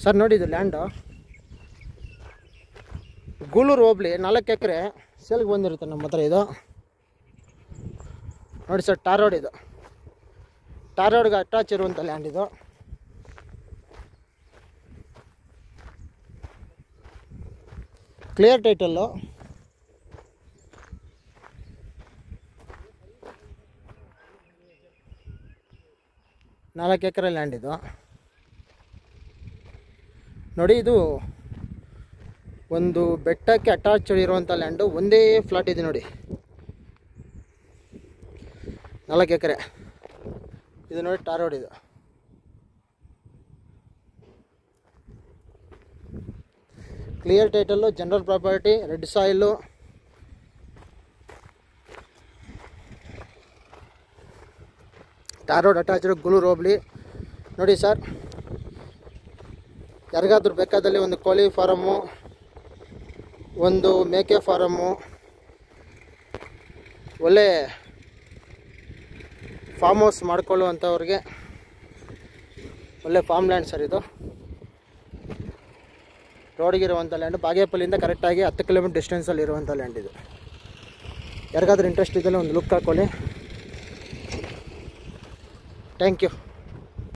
Sir ನೋಡಿ, ಇದು land Gulur ಹೋಬಳಿ 4 ಎಕರೆ ಸೇಲ್ಗೆ ಬಂದಿರುತ್ತೆ ನಮ್ಮ ಹತ್ರ. ಇದು ನೋಡಿ ಸರ್, ಟಾರ್ ರೋಡ್. ಇದು ಟಾರ್ ರೋಡ್ಗೆ ಅಟ್ಯಾಚ್ ಇರುವಂಥ ಲ್ಯಾಂಡ್. ಇದು ಕ್ಲಿಯರ್ ಟೈಟಲ್ಲು. ನಾಲ್ಕು ಎಕರೆ ಲ್ಯಾಂಡ್ ಇದು ನೋಡಿ. ಇದು ಒಂದು ಬೆಟ್ಟಕ್ಕೆ ಅಟ್ಯಾಚ್ ಇರುವಂಥ ಲ್ಯಾಂಡು. ಒಂದೇ ಫ್ಲಾಟ್ ಇದೆ ನೋಡಿ, 4 ಎಕರೆ. ಇದು ನೋಡಿ ಟಾರ್ ರೋಡ್. ಇದು clear title, general property, red soil. Tar road attached, Gulur hobli. ನೋಡಿ ಸರ್, ಯಾರಿಗಾದ್ರೂ ಬೇಕಾದಲ್ಲಿ ಒಂದು ಕೋಳಿ ಫಾರಮ್ಮು, ಒಂದು ಮೇಕೆ ಫಾರಮ್ಮು, ಒಳ್ಳೆ ಫಾರ್ಮ್ ಹೌಸ್ ಮಾಡ್ಕೊಳ್ಳುವಂಥವ್ರಿಗೆ ಒಳ್ಳೆ ಫಾರ್ಮ್ ಲ್ಯಾಂಡ್ ಸರ್. ಇದು ರೋಡ್ಗಿರುವಂಥ ಲ್ಯಾಂಡ್. ಬಾಗೇಪಲ್ಲಿಂದ ಕರೆಕ್ಟಾಗಿ 10 ಕಿಲೋಮೀಟರ್ ಡಿಸ್ಟೆನ್ಸಲ್ಲಿ ಇರುವಂಥ ಲ್ಯಾಂಡ್ ಇದು. ಯಾರಿಗಾದ್ರೂ ಇಂಟ್ರೆಸ್ಟ್ ಇದ್ದಲ್ಲಿ ಒಂದು ಲುಕ್ ಹಾಕೊಳ್ಳಿ. Thank you.